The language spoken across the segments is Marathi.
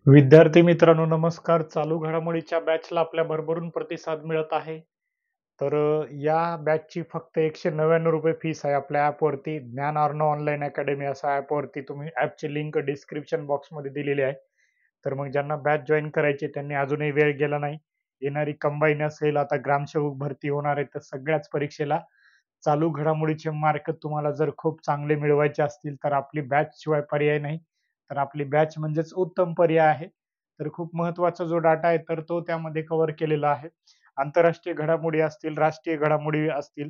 विद्यार्थी मित्रांनो नमस्कार. चालू घडामोडीच्या बॅचला आपल्या भरभरून प्रतिसाद मिळत आहे. या बॅचची फक्त ₹199 फीस आहे आपल्या ॲपवरती. ज्ञान अर्णव ऑनलाईन अकॅडमी असा ॲपवरती तुम्ही ॲपची लिंक डिस्क्रिप्शन बॉक्समध्ये दिलेली आहे. तर मग ज्यांना बॅच जॉइन करायची त्यांनी अजूनही वेळ गेला नाही. येणारी कंबाईन असेल, आता ग्रामसेवक भरती होणार आहे, तर सगळ्याच परीक्षेला चालू घडामोडीचे मार्क तुम्हाला जर खूप चांगले मिळवायचे असतील, तर आपली बॅच शिवाय पर्याय नाही. तर आपली बॅच म्हणजेच उत्तम पर्याय आहे. तर खूप महत्त्वाचा जो डाटा आहे, तर तो त्यामध्ये कव्हर केलेला आहे. आंतरराष्ट्रीय घडामोडी असतील, राष्ट्रीय घडामोडी असतील,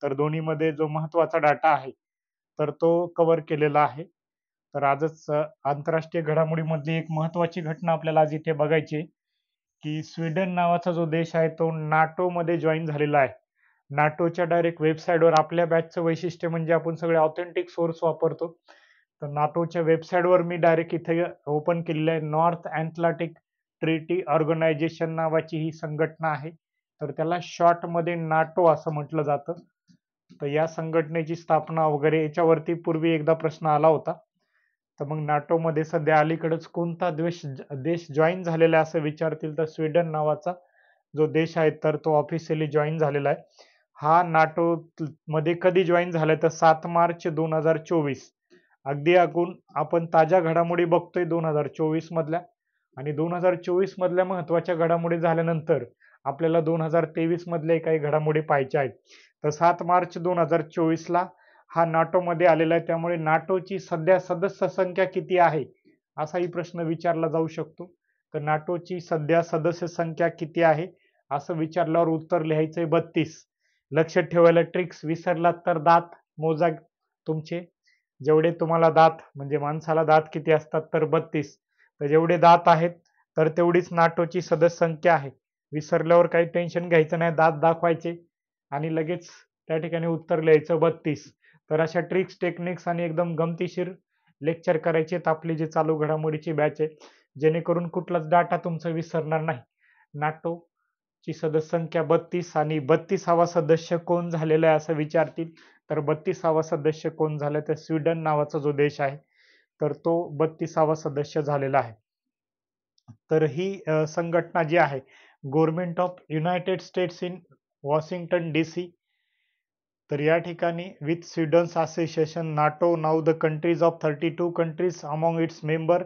तर दोन्हीमध्ये जो महत्त्वाचा डाटा आहे, तर तो कव्हर केलेला आहे. तर आजच आंतरराष्ट्रीय घडामोडीमधली एक महत्त्वाची घटना आपल्याला आज इथे बघायची आहे, की स्वीडन नावाचा जो देश आहे, तो नाटोमध्ये जॉइन झालेला आहे. नाटोच्या डायरेक्ट वेबसाईटवर आपल्या बॅचचं वैशिष्ट्य म्हणजे आपण सगळे ऑथेंटिक सोर्स वापरतो. तर नाटोच्या वेबसाईटवर मी डायरेक्ट इथे ओपन केलेलं आहे. नॉर्थ अटलांटिक ट्रीटी ऑर्गनायझेशन नावाची ही संघटना आहे. तर त्याला शॉर्टमध्ये नाटो असं म्हटलं जातं. तर या संघटनेची स्थापना वगैरे याच्यावरती पूर्वी एकदा प्रश्न आला होता. तर मग नाटोमध्ये सध्या अलीकडेच कोणता देश जॉइन झालेला आहे असं विचारतील तर स्वीडन नावाचा जो देश आहे तर तो ऑफिशियली जॉइन झालेला आहे. हा नाटो मध्ये कधी जॉइन झालाय तर 7 मार्च 2024. अगदी आपण ताज्या घडामोडी बघतोय 2024 मधल्या आणि 2024 मधल्या महत्त्वाच्या घडामोडी झाल्यानंतर आपल्याला 2023 मधल्या काही घडामोडी पाहायच्या आहेत. तर 7 मार्च 2024 ला हा नाटोमध्ये आलेला आहे. त्यामुळे नाटोची सध्या सदस्य संख्या किती आहे? असाही प्रश्न विचारला जाऊ शकतो. तर नाटोची सध्या सदस्य संख्या किती आहे? असं विचारल्यावर उत्तर लिहायचंय 32. लक्षात ठेवायला ट्रिक्स विसरलात तर दात मोजा तुमचे. जेवढे तुम्हाला दात म्हणजे माणसाला दात किती असतात तर 32. तर जेवढे दात आहेत तर तेवढीच नाटोची सदस्य संख्या आहे. विसरल्यावर काही टेन्शन घ्यायचं नाही. दात दाखवायचे आणि लगेच त्या ठिकाणी उत्तर लिहायचं 32. तर अशा ट्रिक्स, टेक्निक्स आणि एकदम गमतीशीर लेक्चर करायचे आहेत आपली जी चालू घडामोडीची बॅच आहे. जेणेकरून कुठलाच डाटा तुमचा विसरणार नाही. नाटोची सदस्य संख्या 32 आणि 32वा सदस्य कोण झालेला आहे असं विचारतील. तर 32वा सदस्य कोण झालं तर स्वीडन नावाचा जो देश आहे तर तो 32वा सदस्य झालेला आहे. तर ही संघटना जी आहे government of United States in Washington DC. तर या ठिकाणी with Sweden's association NATO now the countries of 32 countries among its member.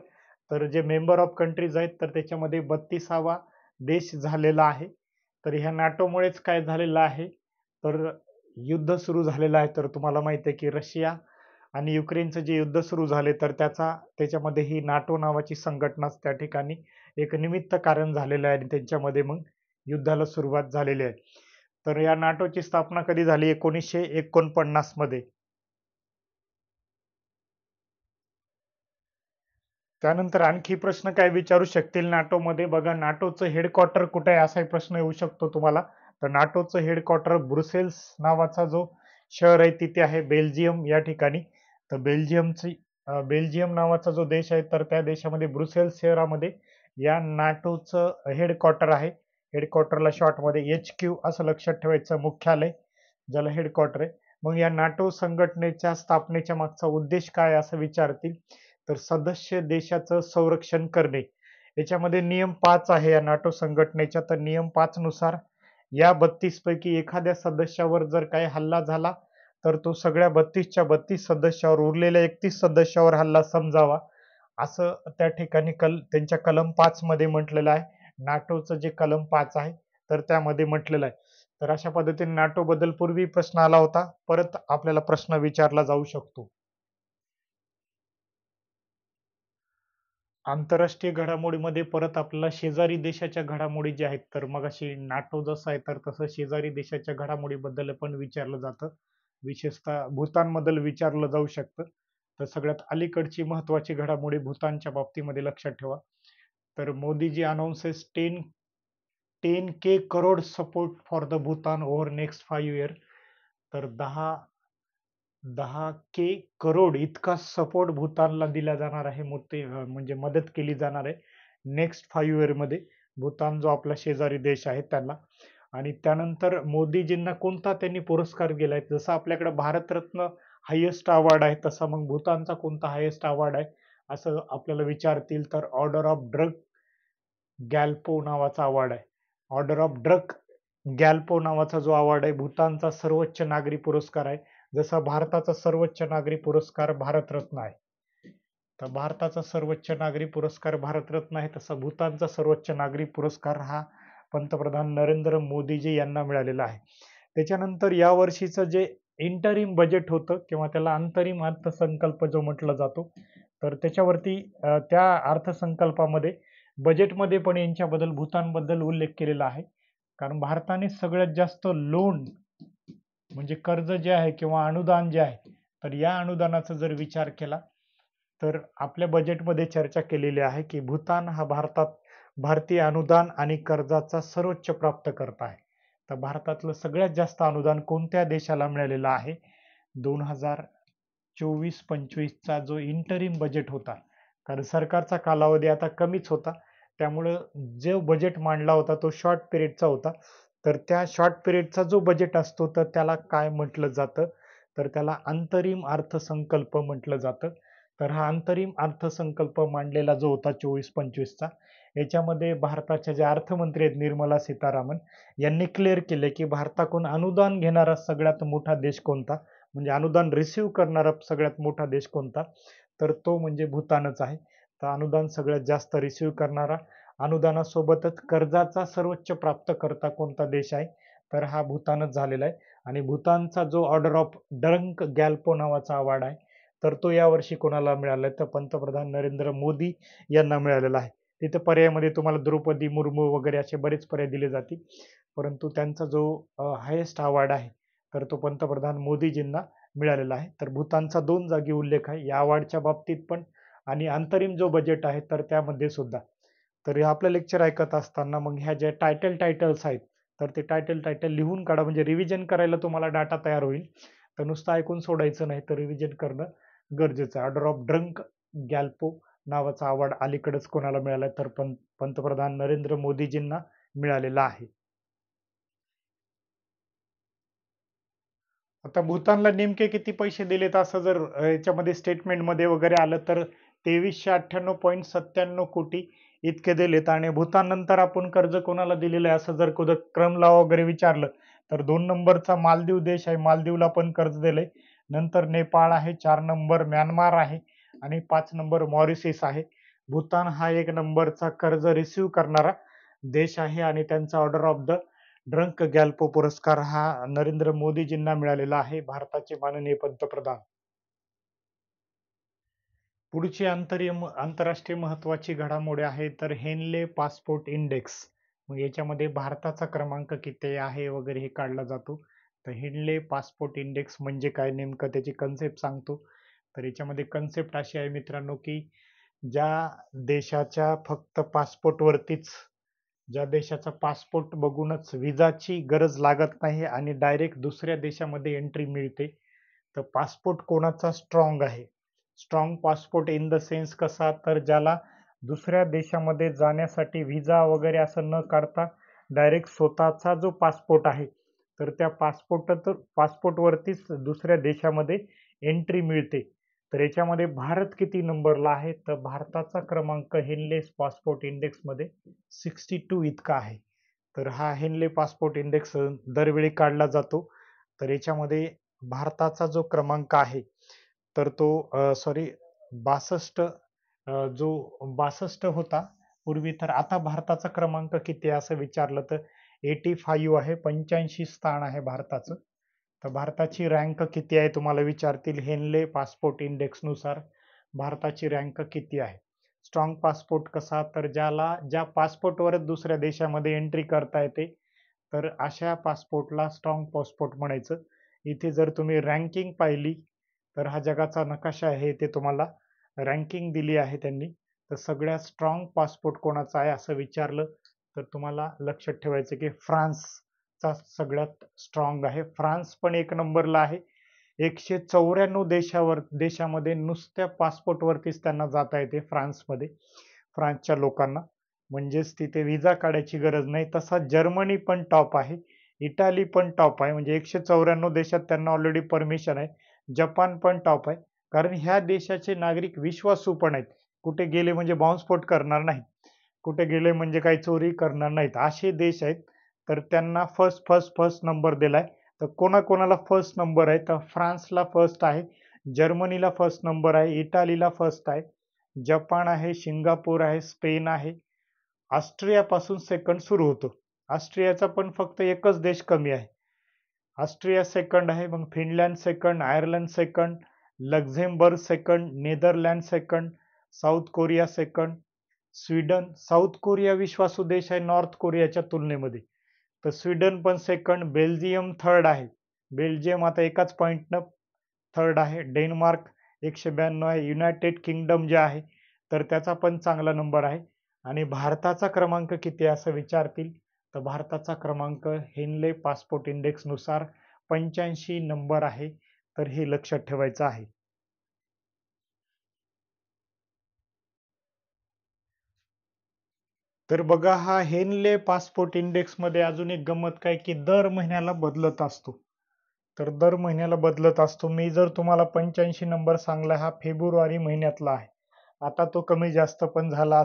तर जे मेंबर ऑफ कंट्रीज आहेत तर त्याच्यामध्ये 32वा देश झालेला आहे. तर ह्या नाटोमुळेच काय झालेलं आहे तर युद्ध सुरू झालेलं आहे. तर तुम्हाला माहिती आहे की रशिया आणि युक्रेनचं जे युद्ध सुरू झाले तर त्याच्यामध्ये ही नाटो नावाची संघटनाच त्या ठिकाणी एक निमित्त कारण झालेलं आहे आणि त्यांच्यामध्ये मग युद्धाला सुरुवात झालेली आहे. तर या नाटोची स्थापना कधी झाली 1949 मध्ये. त्यानंतर आणखी प्रश्न काय विचारू शकतील नाटोमध्ये बघा नाटोचं हेडक्वार्टर कुठे आहे असाही प्रश्न येऊ शकतो तुम्हाला. तर नाटोचं हेडक्वार्टर ब्रुसेल्स नावाचा जो शहर आहे तिथे आहे बेल्जियम या ठिकाणी. तर बेल्जियम नावाचा जो देश आहे तर त्या देशामध्ये ब्रुसेल्स शहरामध्ये या नाटोचं हेडक्वार्टर आहे. हेडक्वार्टरला शॉर्टमध्ये HQ असं लक्षात ठेवायचं मुख्यालय ज्याला हेडक्वार्टर आहे. मग या नाटो संघटनेच्या स्थापनेच्या मागचा उद्देश काय असं विचारतील तर सदस्य देशाचं संरक्षण करणे. याच्यामध्ये नियम 5 आहे या नाटो संघटनेच्या. तर नियम 5 नुसार या 32 पैकी एखाद्या सदस्यावर जर काही हल्ला झाला तर तो सगळ्या 32च्या 32 सदस्यावर उरलेल्या 31 सदस्यावर हल्ला समजावा असं त्या ठिकाणी त्यांच्या कलम 5 मध्ये म्हटलेलं आहे. नाटोचं जे कलम 5 आहे तर त्यामध्ये म्हटलेलं आहे. तर अशा पद्धतीने नाटो बद्दल पूर्वी प्रश्न आला होता. परत आपल्याला प्रश्न विचारला जाऊ शकतो. आंतरराष्ट्रीय घडामोडीमध्ये परत आपल्याला शेजारी देशाच्या घडामोडी ज्या आहेत तर मगाशी नाटो जसं आहे तर तसं शेजारी देशाच्या घडामोडीबद्दल पण विचारलं जातं. विशेषतः भूतानबद्दल विचारलं जाऊ शकतं. तर सगळ्यात अलीकडची महत्त्वाची घडामोडी भूतानच्या बाबतीमध्ये लक्षात ठेवा. तर Modiji announces 10K crore support for the Bhutan over next 5 year. तर 10K करोड इतका सपोर्ट भूतानला दिला जाणार आहे. म्हणजे मदत केली जाणार आहे नेक्स्ट 5 इयर मध्ये. भूतान जो आपला शेजारी देश आहे त्याला. आणि त्यानंतर मोदीजींना कोणता त्यांनी पुरस्कार दिलाय जसं आपल्याकडे भारतरत्न हायेस्ट अवॉर्ड आहे तसा मग भूतानचा कोणता हायेस्ट अवॉर्ड आहे असं आपल्याला विचारतील तर ऑर्डर ऑफ ड्रग गॅल्पो नावाचा अवॉर्ड आहे. ऑर्डर ऑफ ड्रग गॅल्पो नावाचा जो अवॉर्ड आहे भूतानचा सर्वोच्च नागरी पुरस्कार आहे. जसा भारताचा सर्वोच्च नागरी पुरस्कार भारतरत्न आहे, तर भारताचा सर्वोच्च नागरी पुरस्कार भारतरत्न आहे, तसा भूतानचा सर्वोच्च नागरी पुरस्कार हा पंतप्रधान नरेंद्र मोदीजी यांना मिळालेला आहे. त्याच्यानंतर या वर्षीचं जे इंटरिम बजेट होतं किंवा त्याला अंतरिम अर्थसंकल्प जो म्हटला जातो, तर त्याच्यावरती त्या अर्थसंकल्पामध्ये बजेटमध्ये पण यांच्याबद्दल भूतानबद्दल उल्लेख केलेला आहे. कारण भारताने सगळ्यात जास्त लोन म्हणजे कर्ज जे आहे किंवा अनुदान जे आहे, तर या अनुदानाचा जर विचार केला तर आपल्या बजेटमध्ये चर्चा केलेली आहे की भूतान हा भारतीय अनुदान आणि कर्जाचा सर्वोच्च प्राप्तकर्ता आहे. तर भारतातलं सगळ्यात जास्त अनुदान कोणत्या देशाला मिळालेलं आहे? 2024-25चा जो इंटरिम बजेट होता, कारण सरकारचा कालावधी आता कमीच होता, त्यामुळं जो बजेट मांडला होता तो शॉर्ट पिरियडचा होता. तर त्या शॉर्ट पिरियडचा जो बजेट असतो तर त्याला काय म्हटलं जातं? तर त्याला अंतरिम अर्थसंकल्प म्हटलं जातं. तर हा अंतरिम अर्थसंकल्प मांडलेला जो होता 24-25चा, याच्यामध्ये भारताच्या ज्या अर्थमंत्री आहेत निर्मला सीतारामन यांनी क्लिअर केले की भारताकडून अनुदान घेणारा सगळ्यात मोठा देश कोणता, म्हणजे अनुदान रिसीव्ह करणारा सगळ्यात मोठा देश कोणता, तर तो म्हणजे भूतानच आहे. तर अनुदान सगळ्यात जास्त रिसीव्ह करणारा, अनुदानासोबतच कर्जाचा सर्वोच्च प्राप्तकर्ता कोणता देश आहे, तर हा भूतानच झालेला आहे. आणि भूतानचा जो ऑर्डर ऑफ ड्रंक गॅल्पो नावाचा अवॉर्ड आहे, तर तो यावर्षी कोणाला मिळाला तर पंतप्रधान नरेंद्र मोदी यांना मिळालेला आहे. तिथे पर्यायामध्ये तुम्हाला द्रौपदी मुर्मू वगैरे असे बरेच पर्याय दिले जातील, परंतु त्यांचा जो हायेस्ट अवॉर्ड आहे तर तो पंतप्रधान मोदीजींना मिळालेला आहे. तर भूतानचा 2 जागी उल्लेख आहे या अवॉर्डच्या बाबतीत पण आणि अंतरिम जो बजेट आहे तर त्यामध्ये सुद्धा. तर हे आपलं लेक्चर ऐकत असताना मग ह्या ज्या टायटल्स आहेत तर ते टायटल लिहून काढा, म्हणजे रिव्हिजन करायला तुम्हाला डाटा तयार होईल. तर नुसतं ऐकून सोडायचं नाही, तर रिव्हिजन करणं गरजेचं आहे. ऑर्डर ऑफ ड्रंक गॅल्पो नावाचा अवॉर्ड अलीकडेच कोणाला मिळाला तर पंतप्रधान नरेंद्र मोदीजींना मिळालेला आहे. आता भूतानला नेमके किती पैसे दिलेत असं जर याच्यामध्ये स्टेटमेंटमध्ये वगैरे आलं तर 2398.97 कोटी इतके दिलेत. आणि भूतान नंतर आपण कर्ज कोणाला दिलेलं आहे असं जर क्रमला वगैरे विचारलं तर 2 नंबरचा मालदीव देश आहे, मालदीवला पण कर्ज दिलंय. नंतर नेपाळ आहे, 4 नंबर म्यानमार आहे आणि 5 नंबर मॉरिशस आहे. भूतान हा 1 नंबरचा कर्ज रिसीव्ह करणारा देश आहे आणि त्यांचा ऑर्डर ऑफ द ड्रंक गॅल्पो पुरस्कार हा नरेंद्र मोदीजींना मिळालेला आहे, भारताचे माननीय पंतप्रधान. पुढची आंतरराष्ट्रीय महत्वाची घडामोडी आहे तर हेनले पासपोर्ट इंडेक्स. मग याच्यामध्ये भारताचा क्रमांक किती आहे वगैरे हे काढला जातो. तर हेनले पासपोर्ट इंडेक्स म्हणजे काय, नेमकं त्याची कन्सेप्ट सांगतो. तर याच्यामध्ये कन्सेप्ट अशी आहे मित्रांनो की ज्या देशाच्या फक्त पासपोर्टवरतीच, ज्या देशाचा पासपोर्ट बघूनच विजाची गरज लागत नाही आणि डायरेक्ट दुसऱ्या देशामध्ये एंट्री मिळते, तर पासपोर्ट कोणाचा स्ट्रॉंग आहे. Strong passport in the sense कसा, तर ज्याला दुसऱ्या देशामध्ये जाण्यासाठी व्हिसा वगैरे असं न काढता डायरेक्ट स्वतःचा जो पासपोर्ट आहे तर त्या पासपोर्टवरतीच दुसऱ्या देशामध्ये एंट्री मिळते. तर याच्यामध्ये भारत किती नंबरला आहे, तर भारताचा क्रमांक हेनले पासपोर्ट इंडेक्स मध्ये 62 इतका आहे. तर हा हेनले पासपोर्ट इंडेक्स दरवेळी काढला जातो. तर याच्यामध्ये भारताचा जो क्रमांक आहे तर तो 62 जो 62 होता पूर्वी, तर आता भारताचा क्रमांक किती आहे असं विचारलं तर 85 आहे, 85 स्थान आहे भारताचं. तर भारताची रँक किती आहे तुम्हाला विचारतील, हेनले पासपोर्ट इंडेक्स नुसार भारताची रँक किती आहे. स्ट्रॉंग पासपोर्ट कसा, तर ज्या पासपोर्टवरच दुसऱ्या देशामध्ये एंट्री करता येते तर अशा पासपोर्टला स्ट्रॉंग पासपोर्ट म्हणायचं. इथे जर तुम्ही रँकिंग पाहिली तर हा जगाचा नकाशा आहे, ते तुम्हाला रँकिंग दिली आहे त्यांनी. तर सगळ्यात स्ट्रॉंग पासपोर्ट कोणाचा आहे असं विचारलं तर तुम्हाला लक्षात ठेवायचं की फ्रान्सचा सगळ्यात स्ट्रॉंग आहे. फ्रान्स पण 1 नंबरला आहे. 194 देशामध्ये नुसत्या पासपोर्टवरतीच त्यांना जाता येते फ्रान्समध्ये, फ्रान्सच्या लोकांना, म्हणजेच तिथे व्हिसा काढायची गरज नाही. तसा जर्मनी पण टॉप आहे, इटाली पण टॉप आहे, म्हणजे 194 देशात त्यांना ऑलरेडी परमिशन आहे. जपान पण टॉप आहे, कारण ह्या देशाचे नागरिक विश्वासू पण आहेत. कुठे गेले म्हणजे बॉम्बस्फोट करणार नाहीत, कुठे गेले म्हणजे काही चोरी करणार नाहीत, असे देश आहेत. तर त्यांना फर्स्ट फर्स्ट फर्स्ट नंबर दिलाय. तर कोणाकोणाला फर्स्ट नंबर आहे, तर फ्रान्सला फर्स्ट आहे, जर्मनीला फर्स्ट नंबर आहे, इटालीला फर्स्ट आहे, जपान आहे, सिंगापूर आहे, स्पेन आहे, ऑस्ट्रियापासून सेकंड सुरू होतो. ऑस्ट्रियाचा पण फक्त एकच देश कमी आहे. ऑस्ट्रिया सेकंड आहे, मग Finland second, Ireland second, Luxembourg second, Netherland second, south Korea second, Sweden. South Korea विश्वासू देश आहे नॉर्थ कोरियाच्या तुलनेमध्ये. तर स्वीडन पण सेकंड, बेल्जियम थर्ड आहे. बेल्जियम आता एकाच पॉइंटनं थर्ड आहे. डेन्मार्क 192 आहे. युनायटेड किंगडम जे आहे तर त्याचा पण चांगला नंबर आहे. आणि भारताचा क्रमांक किती असं विचारतील, तर भारताचा क्रमांक हेनले पासपोर्ट इंडेक्स नुसार 85 नंबर आहे. तर हे लक्षात ठेवायचं आहे. तर बघा, हा हेनले पासपोर्ट इंडेक्स मध्ये अजून एक गंमत काय की दर महिन्याला बदलत असतो. तर दर महिन्याला बदलत असतो. मी जर तुम्हाला 85 नंबर सांगला, हा फेब्रुवारी महिन्यातला आहे. आता तो कमी जास्त पण झाला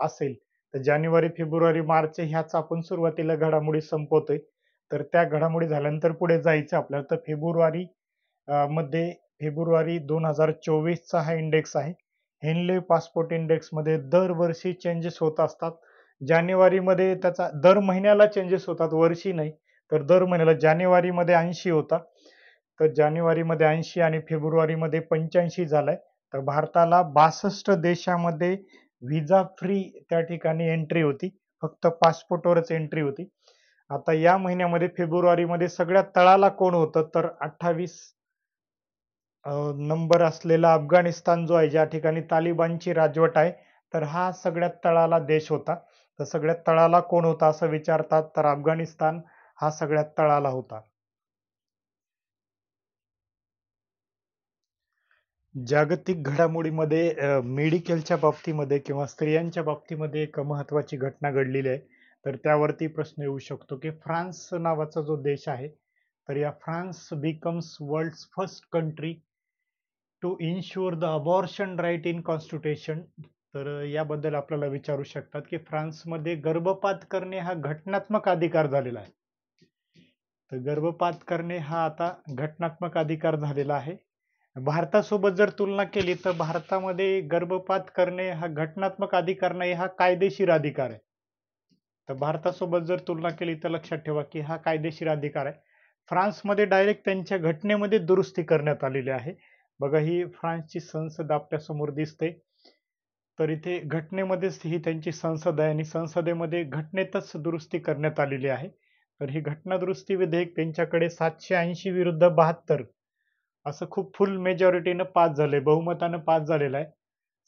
असेल तर जानेवारी फेब्रुवारी मार्च ह्याच आपण सुरुवातीला घडामोडी संपवतोय. तर त्या घडामोडी झाल्यानंतर पुढे जायचं आपल्याला. तर फेब्रुवारी मध्ये फेब्रुवारी 2024 चा हा इंडेक्स आहे. हेनले पासपोर्ट इंडेक्स मध्ये दरवर्षी चेंजेस होत असतात. जानेवारीमध्ये त्याचा दर महिन्याला चेंजेस होतात, वर्षी नाही. तर दर महिन्याला जानेवारीमध्ये 80 होता, तर जानेवारीमध्ये 80 आणि फेब्रुवारीमध्ये 85 झालाय. तर भारताला 62 देशामध्ये व्हिसा फ्री त्या ठिकाणी एंट्री होती, फक्त पासपोर्टवरच एंट्री होती. आता या महिन्यामध्ये फेब्रुवारीमध्ये सगळ्यात तळाला कोण होतं, तर 28 नंबर असलेला अफगाणिस्तान जो आहे, ज्या ठिकाणी तालिबानची राजवट आहे, तर हा सगळ्यात तळाला देश होता. तर सगळ्यात तळाला कोण होता असं विचारतात, तर अफगाणिस्तान हा सगळ्यात तळाला होता. जागतिक घडामोडीमध्ये मेडिकलच्या बाबतीमध्ये किंवा स्त्रियांच्या बाबतीमध्ये एक महत्वाची घटना घडलेली आहे. तर त्यावरती प्रश्न येऊ शकतो की फ्रान्स नावाचा जो देश आहे, तर या France becomes world first country to insure the abortion right in constitution. तर याबद्दल आपल्याला विचारू शकतात की फ्रान्समध्ये गर्भपात करणे हा घटनात्मक अधिकार झालेला आहे. तर गर्भपात करणे हा आता घटनात्मक अधिकार झालेला आहे. भारतासोबत जर तुलना केली तर भारतामध्ये गर्भपात करणे हा घटनात्मक अधिकार नाही, हा कायदेशीर अधिकार आहे. तर भारतासोबत जर तुलना केली तर लक्षात ठेवा की हा कायदेशीर अधिकार आहे. फ्रान्समध्ये डायरेक्ट त्यांच्या घटनेमध्ये दुरुस्ती करण्यात आलेली आहे. बघा, ही फ्रान्सची संसद आपल्या समोर दिसते. तर इथे घटनेमध्येच ही त्यांची संसद आहे आणि संसदेमध्ये घटनेतच दुरुस्ती करण्यात आलेली आहे. तर ही घटना दुरुस्ती विधेयक त्यांच्याकडे 780 विरुद्ध 72 असं खूप फुल मेजॉरिटीनं पास झालंय, बहुमतानं पास झालेलं आहे.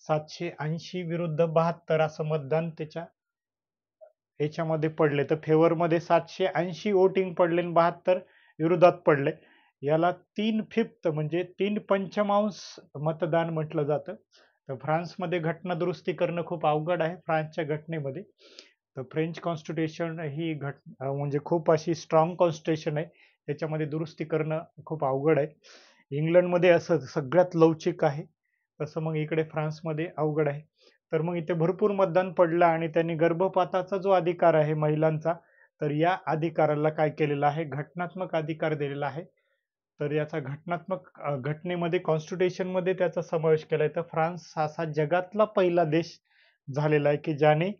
780 विरुद्ध 72 असं मतदान त्याच्या ह्याच्यामध्ये पडले. तर फेवरमध्ये 780 वोटिंग पडले आणि 72 विरोधात पडले. याला 3/5 म्हणजे 3/5 मतदान म्हटलं जातं. तर फ्रान्समध्ये घटना दुरुस्ती करणं खूप अवघड आहे फ्रान्सच्या घटनेमध्ये. तर फ्रेंच कॉन्स्टिट्यूशन ही म्हणजे खूप अशी स्ट्रॉंग कॉन्स्टिट्यूशन आहे. त्याच्यामध्ये दुरुस्ती करणं खूप अवघड आहे. इंग्लंडमध्ये असं सगळ्यात लवचिक आहे, तसं मग इकडे फ्रान्समध्ये अवघड आहे. तर मग इथे भरपूर मतदान पडलं आणि त्यांनी गर्भपाताचा जो अधिकार आहे महिलांचा, तर या अधिकाराला काय केलेलं आहे, घटनात्मक अधिकार दिलेला आहे. तर याचा घटनेमध्ये कॉन्स्टिट्यूशन मध्ये त्याचा समावेश केलाय. तर फ्रान्स असा जगातला पहिला देश झालेला आहे की ज्याने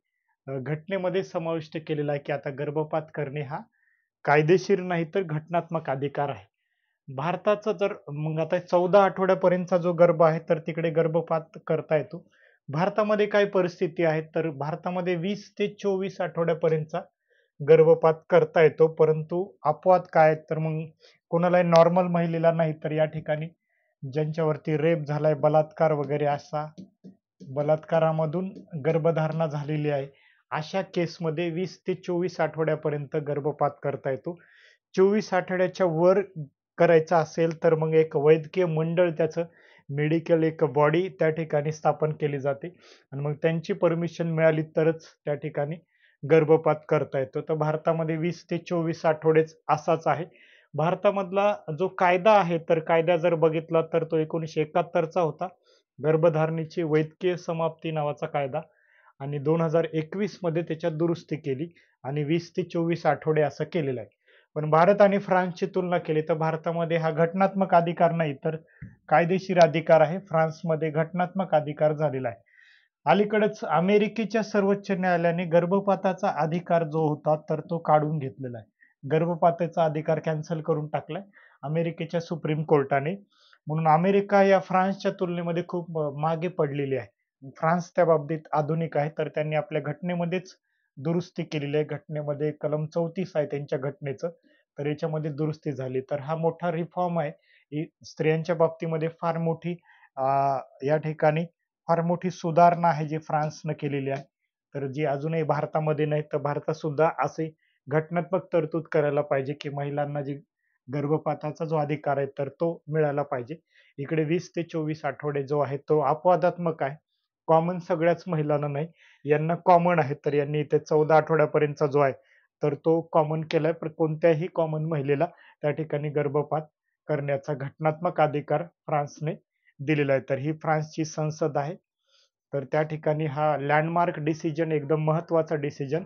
घटनेमध्ये समाविष्ट केलेला आहे की आता गर्भपात करणे हा कायदेशीर नाही तर घटनात्मक अधिकार आहे. भारताचा जर मग आता 14 आठवड्यापर्यंतचा जो गर्भ आहे तर तिकडे गर्भपात करता येतो. भारतामध्ये काय परिस्थिती आहे, तर भारतामध्ये 20 ते 24 आठवड्यापर्यंतचा गर्भपात करता येतो. परंतु अपवाद काय, तर मग कोणाला नॉर्मल महिलेला नाही, तर या ठिकाणी ज्यांच्यावरती रेप झालाय, बलात्कार वगैरे असा बलात्कारामधून गर्भधारणा झालेली आहे, अशा केसमध्ये 20 ते 24 आठवड्यापर्यंत गर्भपात करता येतो. 24 आठवड्याच्या वर करायचा असेल तर मग एक वैद्यकीय मंडळ, त्याचं मेडिकल एक बॉडी त्या ठिकाणी स्थापन केली जाते आणि मग त्यांची परमिशन मिळाली तरच त्या ठिकाणी गर्भपात करता येतो. तर भारतामध्ये 20 ते 24 आठवडेच असाच आहे. भारतामधला जो कायदा आहे, तर कायदा जर बघितला तर तो 1971 चा होता. गर्भधारणेची वैद्यकीय समाप्ती नावाचा कायदा आणि 2021 मध्ये त्याच्यात दुरुस्ती केली आणि 20 ते 24 आठवडे असं केलेलं आहे. पण भारत आणि फ्रान्सची तुलना केली तर भारतामध्ये हा घटनात्मक अधिकार नाही तर कायदेशीर अधिकार आहे. फ्रान्समध्ये घटनात्मक अधिकार झालेला आहे. अलीकडेच अमेरिकेच्या सर्वोच्च न्यायालयाने गर्भपाताचा अधिकार जो होता तर तो काढून घेतलेला आहे. गर्भपाताचा अधिकार कॅन्सल करून टाकलाय अमेरिकेच्या सुप्रीम कोर्टाने. म्हणून अमेरिका या फ्रान्सच्या तुलनेमध्ये खूप मागे पडलेली आहे. फ्रान्स त्या बाबतीत आधुनिक आहे तर त्यांनी आपल्या घटनेमध्येच दुरुस्ती केलेली आहे. घटनेमध्ये कलम 34 आहे त्यांच्या घटनेचं, तर याच्यामध्ये दुरुस्ती झाली. तर हा मोठा रिफॉर्म आहे. स्त्रियांच्या बाबतीमध्ये फार मोठी या ठिकाणी फार मोठी सुधारणा आहे जी फ्रान्सनं केलेली आहे. तर जी अजूनही भारतामध्ये नाही, तर भारतात सुद्धा असे घटनात्मक तरतूद करायला पाहिजे की महिलांना जी गर्भपाताचा जो अधिकार आहे तर तो मिळाला पाहिजे. इकडे 20 ते 24 आठवडे जो आहे तो अपवादात्मक आहे. कॉमन सगळ्याच महिलांना नाही. यांना कॉमन आहे तर यांनी इथे 14 आठवड्यापर्यंतचा जो आहे तर तो कॉमन केलाय. पण कोणत्याही कॉमन महिलेला त्या ठिकाणी गर्भपात करण्याचा घटनात्मक अधिकार फ्रान्सने दिलेला आहे. तर ही फ्रान्सची संसद आहे. तर त्या ठिकाणी हा लँडमार्क डिसिजन एकदम महत्वाचा डिसिजन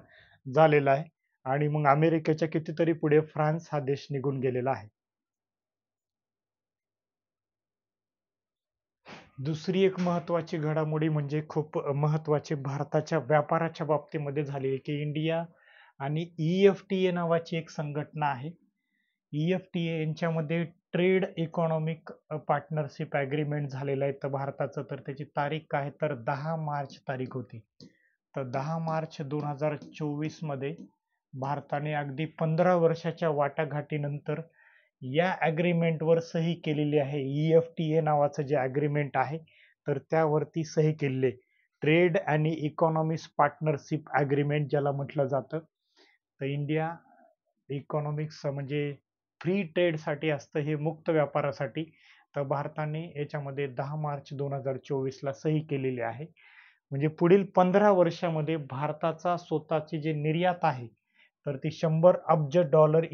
झालेला आहे आणि मग अमेरिकेच्या कितीतरी पुढे फ्रान्स हा देश निघून गेलेला आहे. दुसरी एक महत्वाची घडामोडी म्हणजे खूप महत्वाची भारताच्या व्यापाराच्या बाबतीमध्ये झाली आहे की इंडिया आणि EFTA नावाची एक संघटना आहे. EFTA यांच्यामध्ये ट्रेड इकॉनॉमिक पार्टनरशिप ॲग्रीमेंट झालेलं आहे तर भारताचं, तर त्याची तारीख काय तर 10 मार्च तारीख होती. तर 10 मार्च 2024 मध्ये भारताने अगदी 15 वर्षाच्या वाटाघाटीनंतर या ॲग्रीमेंटवर सही केलेली आहे. EFTA नावाचं जे ॲग्रीमेंट आहे तर त्यावरती सही केलेली आहे. ट्रेड आणि इकॉनॉमिक्स पार्टनरशिप ॲग्रीमेंट ज्याला म्हटलं जातं. तर इंडिया इकॉनॉमिक्स म्हणजे फ्री ट्रेडसाठी असतं हे, मुक्त व्यापारासाठी. तर भारताने याच्यामध्ये 10 मार्च 2024 ला सही केलेली आहे. म्हणजे पुढील 15 वर्षामध्ये भारताचा स्वतःची जी निर्यात आहे तर ती 100 अब्ज डॉलर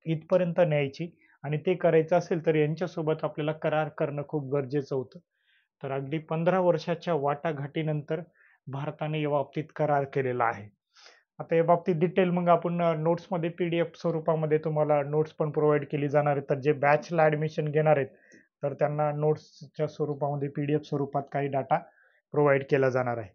इथपर्यंत न्यायची आणि ते करायचं असेल तर यांच्यासोबत आपल्याला करार करणं खूप गरजेचं होतं. तर अगदी 15 वर्षाच्या वाटाघाटीनंतर भारताने या बाबतीत करार केलेला आहे. आता या बाबतीत डिटेल मग आपण नोट्समध्ये PDF स्वरूपामध्ये तुम्हाला नोट्स पण प्रोव्हाइड केली जाणार आहे. तर जे बॅचला ऍडमिशन घेणार आहेत तर त्यांना नोट्सच्या स्वरूपामध्ये PDF स्वरूपात काही डाटा प्रोव्हाइड केला जाणार आहे.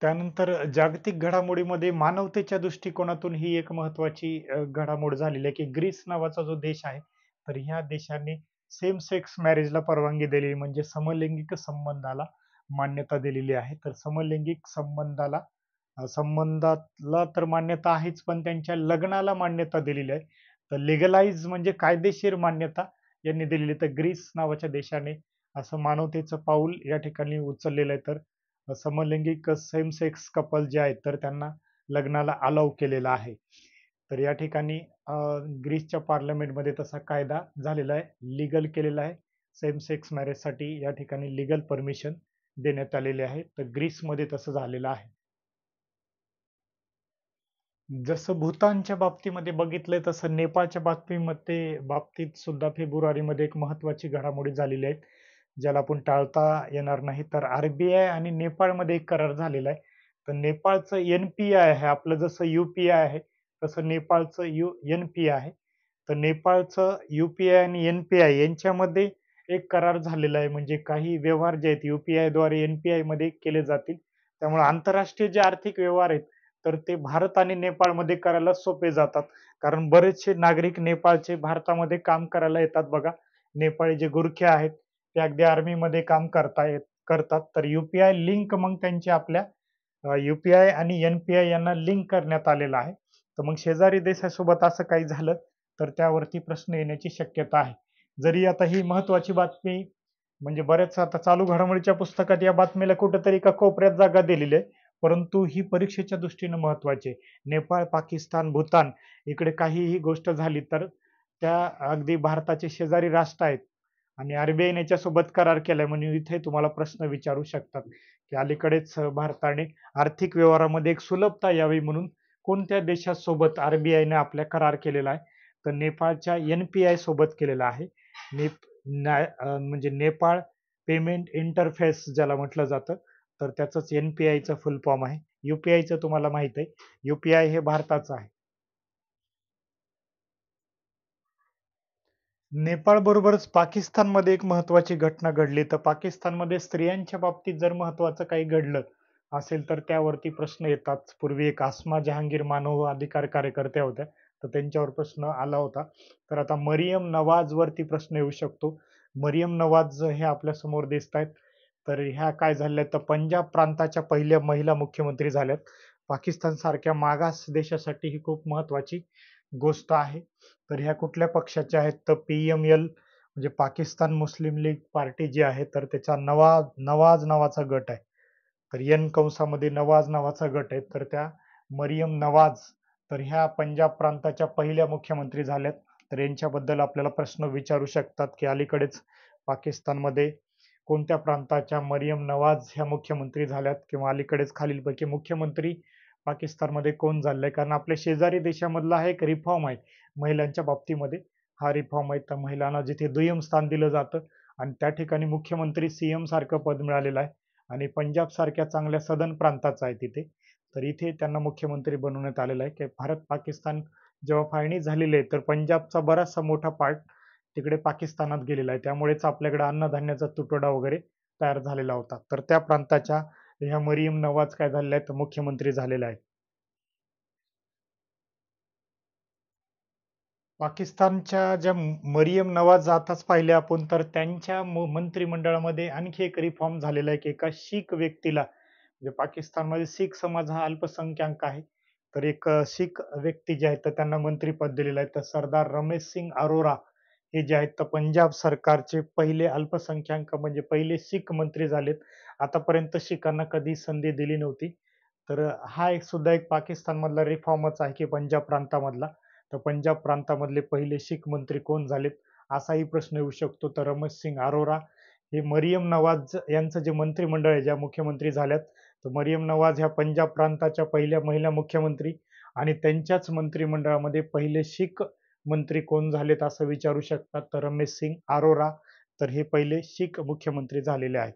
त्यानंतर जागतिक घडामोडीमध्ये मानवतेच्या दृष्टिकोनातून ही एक महत्त्वाची घडामोड झालेली आहे, की ग्रीस नावाचा जो देश आहे, तर ह्या देशाने सेम सेक्स मॅरेजला परवानगी दिलेली म्हणजे समलैंगिक संबंधाला मान्यता दिलेली आहे. तर समलैंगिक संबंधाला तर मान्यता आहेच, पण त्यांच्या लग्नाला मान्यता दिलेली आहे. तर लीगलाइज म्हणजे कायदेशीर मान्यता यांनी दिलेली. तर ग्रीस नावाच्या देशाने असं मानवतेचं पाऊल या ठिकाणी उचललेलं आहे. तर समलैंगिक सेम सेक्स कपल जे आहेत तर त्यांना लग्नाला अलाउ केलेला आहे. तर या ठिकाणी ग्रीसच्या पार्लमेंटमध्ये तसा कायदा झालेला आहे, लीगल केलेला आहे. सेम सेक्स मॅरेजसाठी या ठिकाणी लीगल परमिशन देण्यात आलेली आहे. तर ग्रीसमध्ये तसं झालेलं आहे. जसं भूतानच्या बाबतीमध्ये बघितलंय तसं नेपाळच्या बाबतीत सुद्धा फेब्रुवारीमध्ये एक महत्त्वाची घडामोडी झालेली आहे, ज्याला आपण टाळता येणार नाही. तर आर-बी-आय आणि नेपाळमध्ये एक करार झालेला आहे. तर नेपाळचं एन-पी-आय आहे. आपलं जसं यू-पी-आय आहे, तसं नेपाळचं एन-पी-आय आहे. तर नेपाळचं यू-पी-आय आणि एन-पी-आय यांच्यामध्ये एक करार झालेला आहे. म्हणजे काही व्यवहार जे आहेत यू-पी-आयद्वारे एन-पी-आयमध्ये केले जातील. त्यामुळे आंतरराष्ट्रीय जे आर्थिक व्यवहार आहेत, तर ते भारत आणि नेपाळमध्ये करायला सोपे जातात. कारण बरेचसे नागरिक नेपाळचे भारतामध्ये काम करायला येतात बघा. नेपाळी जे गुरखे आहेत, ते अगदी आर्मीमध्ये काम करतात. तर यू-पी-आय लिंक मग त्यांची आपल्या यू-पी-आय आणि एन-पी-आय यांना लिंक करण्यात आलेलं आहे. तर मग शेजारी देशासोबत असं काही झालं, तर त्यावरती प्रश्न येण्याची शक्यता आहे. जरी आता ही महत्त्वाची बातमी म्हणजे बऱ्याच आता चालू घडामोडीच्या पुस्तकात या बातमीला कुठेतरी एका कोपऱ्यात जागा दिलेली आहे. परंतु ही परीक्षेच्या दृष्टीने महत्त्वाची आहे. नेपाळ, पाकिस्तान, भूतान इकडे काहीही गोष्ट झाली तर त्या अगदी भारताचे शेजारी राष्ट्र आहेत आणि आर-बी-आयने याच्यासोबत करार केलाय म्हणून इथे तुम्हाला प्रश्न विचारू शकतात, की अलीकडेच भारताने आर्थिक व्यवहारामध्ये एक सुलभता यावी म्हणून कोणत्या देशासोबत आर-बी-आयने आपल्या करार केलेला आहे? तर नेपाळच्या एन-पी-आय सोबत केलेला आहे. म्हणजे नेपाळ पेमेंट इंटरफेस ज्याला म्हटलं जातं, तर त्याचंच एन-पी-आयचं फुल फॉर्म आहे. यू-पी-आयचं तुम्हाला माहित आहे. यू-पी-आय हे भारताचं आहे. नेपाळ बरोबरच पाकिस्तानमध्ये एक महत्त्वाची घटना घडली. तर पाकिस्तानमध्ये स्त्रियांच्या बाबतीत जर महत्त्वाचं काही घडलं असेल, तर त्यावरती प्रश्न येतात. पूर्वी एक आसमा जहांगीर मानव अधिकार कार्यकर्त्या होत्या. तर त्यांच्यावर प्रश्न आला होता. तर आता मरियम नवाजवरती प्रश्न येऊ शकतो. मरियम नवाज हे आपल्यासमोर दिसतायत. तर ह्या काय झाल्या तर पंजाब प्रांताच्या पहिल्या महिला मुख्यमंत्री झाल्यात. पाकिस्तानसारख्या मागास देशासाठी ही खूप महत्त्वाची गोष्ट आहे. तर ह्या कुठल्या पक्षाच्या आहेत तर पी-एम-एल म्हणजे पाकिस्तान मुस्लिम लीग पार्टी जी आहे तर त्याचा नवाज नावाचा गट आहे. तर एन कंसामध्ये नवाज नावाचा गट आहे. तर त्या मरियम नवाज तर ह्या पंजाब प्रांताच्या पहिल्या मुख्यमंत्री झाल्यात. तर यांच्याबद्दल आपल्याला प्रश्न विचारू शकतात, की अलीकडेच पाकिस्तानमध्ये कोणत्या प्रांताच्या मरियम नवाज ह्या मुख्यमंत्री झाल्यात किंवा अलीकडेच खालीलपैकी मुख्यमंत्री पाकिस्तानमध्ये कोण झालंय? कारण आपल्या शेजारी देशामधला हा एक रिफॉर्म आहे महिलांच्या बाबतीमध्ये. हा रिफॉर्म आहे. तर महिलांना जिथे दुय्यम स्थान दिलं जातं आणि त्या ठिकाणी मुख्यमंत्री सीएम सारखं पद मिळालेलं आहे आणि पंजाब सारख्या चांगल्या सदन प्रांताचा आहे तिथे. तर इथे त्यांना मुख्यमंत्री बनवण्यात आलेलं आहे, की भारत पाकिस्तान जेव्हा फाळणी झालेली आहे, तर पंजाबचा बराचसा मोठा पार्ट तिकडे पाकिस्तानात गेलेला आहे. त्यामुळेच आपल्याकडे अन्नधान्याचा तुटवडा वगैरे तयार झालेला होता. तर त्या प्रांताच्या ह्या मरियम नवाज काय झालेल्या आहेत, मुख्यमंत्री झालेल्या आहेत. पाकिस्तानच्या ज्या मरियम नवाज आताच पाहिल्या आपण, तर त्यांच्या मंत्रिमंडळामध्ये आणखी एक रिफॉर्म झालेला आहे, की एका शीख व्यक्तीला म्हणजे पाकिस्तानमध्ये शीख समाज हा अल्पसंख्याक आहे. तर एक शीख व्यक्ती जे आहेत, तर त्यांना मंत्रिपद दिलेलं आहे. तर सरदार रमेश सिंग अरोरा हे जे आहेत, तर पंजाब सरकारचे पहिले अल्पसंख्याक म्हणजे पहिले शीख मंत्री झालेत. आतापर्यंत शीखांना कधी संधी दिली नव्हती. तर हा एक सुद्धा एक पाकिस्तानमधला रिफॉर्मच आहे, की पंजाब प्रांतामधला. तर पंजाब प्रांतामधले पहिले शीख मंत्री कोण झालेत? असाही प्रश्न येऊ शकतो. तर रमेश सिंग अरोरा हे मरियम नवाज यांचं जे मंत्रिमंडळ आहे, ज्या मुख्यमंत्री झाल्यात, तर मरियम नवाज ह्या पंजाब प्रांताच्या पहिल्या महिला मुख्यमंत्री आणि त्यांच्याच मंत्रिमंडळामध्ये पहिले शीख मंत्री कोण झालेत असं विचारू शकतात. तर रमेश सिंग अरोरा तर हे पहिले शीख मुख्यमंत्री झालेले आहेत.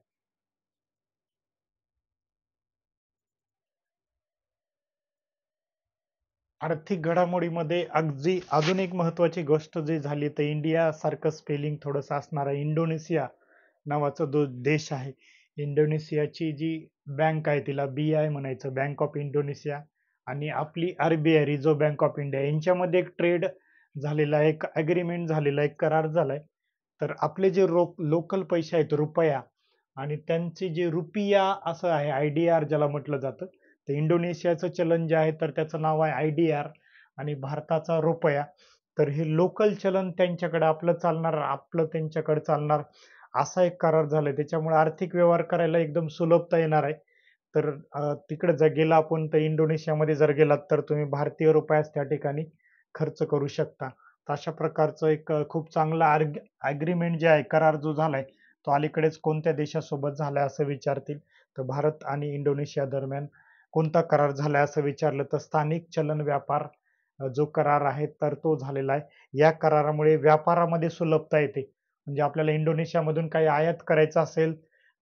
आर्थिक घडामोडीमध्ये अगदी अजून एक महत्त्वाची गोष्ट जी झाली तर इंडिया सारखं स्पेलिंग थोडंसं असणारा इंडोनेशिया नावाचा जो देश आहे. इंडोनेशियाची जी बँक आहे तिला BI म्हणायचं, बँक ऑफ इंडोनेशिया, आणि आपली RBI reserve bank of India यांच्यामध्ये एक ट्रेड झालेला आहे, एक अग्रीमेंट झालेला आहे, एक करार झालाय. तर आपले जे लोकल पैसे आहेत रुपया, आणि त्यांची जे रुपिया असं आहे, IDR ज्याला म्हटलं जातं, तर इंडोनेशियाचं चलन जे आहे तर त्याचं नाव आहे IDR, आणि भारताचा रुपया. तर हे लोकल चलन त्यांच्याकडे आपलं चालणार, आपलं त्यांच्याकडे चालणार, असा एक करार झालाय. त्याच्यामुळे आर्थिक व्यवहार करायला एकदम सुलभता येणार आहे. तर तिकडे जर गेला आपण, तर इंडोनेशियामध्ये जर गेलात तर तुम्ही भारतीय रुपयाच त्या ठिकाणी खर्च करू शकता. तर अशा प्रकारचं एक खूप चांगला अग्रीमेंट जे आहे, करार जो झालाय, तो अलीकडेच कोणत्या देशासोबत झालाय असं विचारतील, तर भारत आणि इंडोनेशिया दरम्यान कोणता करार झालाय असं विचारलं तर स्थानिक चलन व्यापार जो करार आहे तर तो झालेला आहे. या करारामुळे व्यापारामध्ये सुलभता येते. म्हणजे आपल्याला इंडोनेशियामधून काही आयात करायचं असेल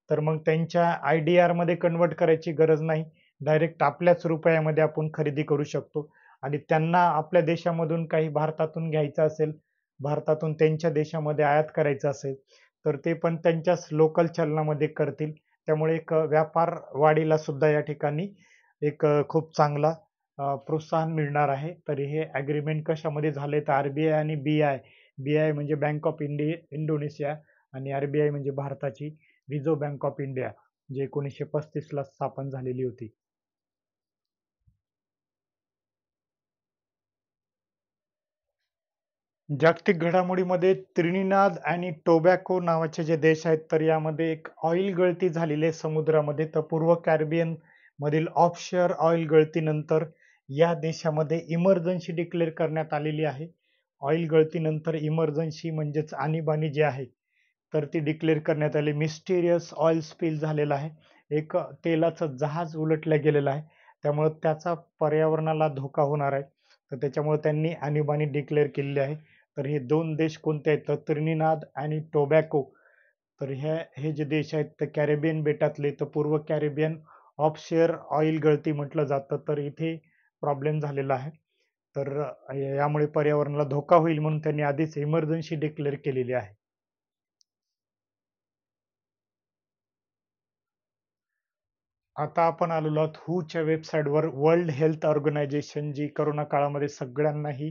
तर मग त्यांच्या IDR मध्ये कन्वर्ट करायची गरज नाही. डायरेक्ट आपल्याच रुपयामध्ये आपण खरेदी करू शकतो. आणि त्यांना आपल्या देशामधून काही भारतातून घ्यायचं असेल, भारतातून त्यांच्या देशामध्ये आयात करायचं असेल, तर ते पण त्यांच्याच लोकल चलनामध्ये करतील. त्यामुळे एक व्यापार वाढीला सुद्धा या ठिकाणी एक खूप चांगला प्रोत्साहन मिळणार आहे. तर हे अग्रीमेंट कशामध्ये झाले, तर RBI आणि BI. BI म्हणजे बँक ऑफ इंडोनेशिया, आणि RBI म्हणजे भारताची रिझर्व्ह बँक ऑफ इंडिया, जी 1935 ला स्थापन झालेली होती. जागतिक घडामोडीमध्ये त्रिनिदाद आणि टोबॅको नावाचे जे देश आहेत, तर यामध्ये एक ऑइल गळती झालेली आहे समुद्रामध्ये. तर पूर्व कॅरिबियन मधील ऑफशोअर ऑइल गळतीनंतर या देशामध्ये इमर्जन्सी डिक्लेअर करण्यात आलेली आहे. ऑइल गळतीनंतर इमर्जन्सी म्हणजेच आणीबाणी जी आहे तर ती डिक्लेअर करण्यात आली. मिस्टिरियस ऑइल स्पिल झालेला आहे. एक तेलाचं जहाज उलटलं गेलेलं आहे. त्यामुळे त्याचा पर्यावरणाला धोका होणार आहे. तर त्याच्यामुळे त्यांनी आणीबाणी डिक्लेअर केलेली आहे. तर हे दोन देश कोणते आहेत, तर त्रिनिदाद आणि टोबॅको. तर हे जे देश आहेत ते कॅरेबियन बेटातले, तर पूर्व कॅरेबियन ऑफशोअर ऑइल गळती म्हटलं जातं. तर इथे प्रॉब्लेम झालेला आहे. तर यामुळे पर्यावरणाला धोका होईल म्हणून त्यांनी आधीच इमर्जन्सी डिक्लेअर केलेली आहे. आता आपण आलेलो आहोत WHOच्या वेबसाईटवर. वर्ल्ड हेल्थ ऑर्गनायझेशन, जी करोना काळामध्ये सगळ्यांनाही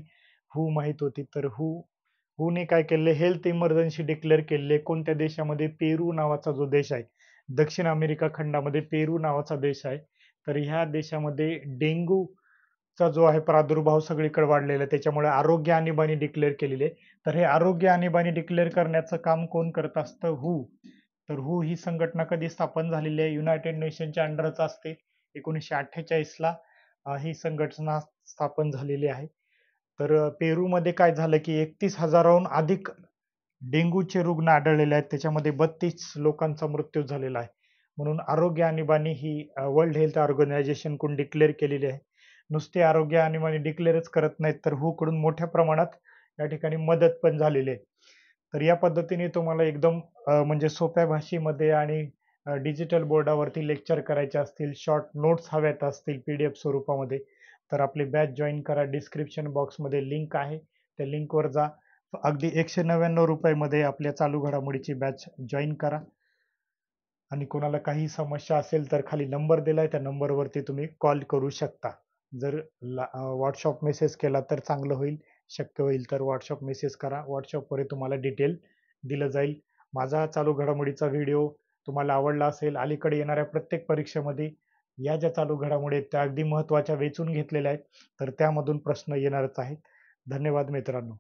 WHO माहित होती. तर WHOने काय केले, हेल्थ इमर्जन्सी डिक्लेअर केले. कोणत्या देशामध्ये, पेरू नावाचा जो देश आहे, दक्षिण अमेरिका खंडामध्ये पेरू नावाचा देश आहे. तर ह्या देशामध्ये डेंग्यूचा जो आहे प्रादुर्भाव सगळीकडे वाढलेला आहे. त्याच्यामुळे आरोग्य आणीबाणी डिक्लेअर केलेली आहे. तर हे आरोग्य आणीबाणी डिक्लेअर करण्याचं काम कोण करत असतं, WHO. तर ही संघटना कधी स्थापन झालेली आहे, युनायटेड नेशनच्या अंडरच असते. 1948 ला ही संघटना स्थापन झालेली आहे. तर पेरूमध्ये काय झालं की 31,000हून अधिक डेंग्यूचे रुग्ण आढळलेले आहेत. त्याच्यामध्ये 32 लोकांचा मृत्यू झालेला आहे. म्हणून आरोग्य आणीबाणी ही वर्ल्ड हेल्थ ऑर्गनायझेशन कडून डिक्लेअर केलेली आहे. नुसते आरोग्य आणीबाणी डिक्लेअरच करत नाहीत, तर WHO कडून मोठ्या प्रमाणात या ठिकाणी मदत पण झालेली आहे. तर या पद्धतीने तुम्हाला एकदम म्हणजे सोप्या भाषेमध्ये आणि डिजिटल बोर्डावरती लेक्चर करायचे असतील, शॉर्ट नोट्स हव्यात असतील PDF स्वरूपामध्ये, तर आपली बॅच जॉईन करा. डिस्क्रिप्शन बॉक्समध्ये लिंक आहे, त्या लिंकवर जा. अगदी 199 रुपयामध्ये आपल्या चालू घडामोडीची बॅच जॉईन करा. आणि कोणाला काही समस्या असेल तर खाली नंबर दिलाय, त्या नंबरवरती तुम्ही कॉल करू शकता. जर व्हॉट्सअप मेसेज केला तर चांगलं होईल. शक्य होईल तर व्हॉट्सअप मेसेज करा. व्हॉट्सअपवर तुम्हाला डिटेल दिलं जाईल. माझा चालू घडामोडीचा व्हिडिओ तुम्हाला आवडला असेल, अलीकडे येणाऱ्या प्रत्येक परीक्षेमध्ये या ज्या चालू घडामोडी आहेत त्या अगदी महत्त्वाच्या वेचून घेतलेल्या आहेत, तर त्यामधून प्रश्न येणारच आहेत. धन्यवाद मित्रांनो.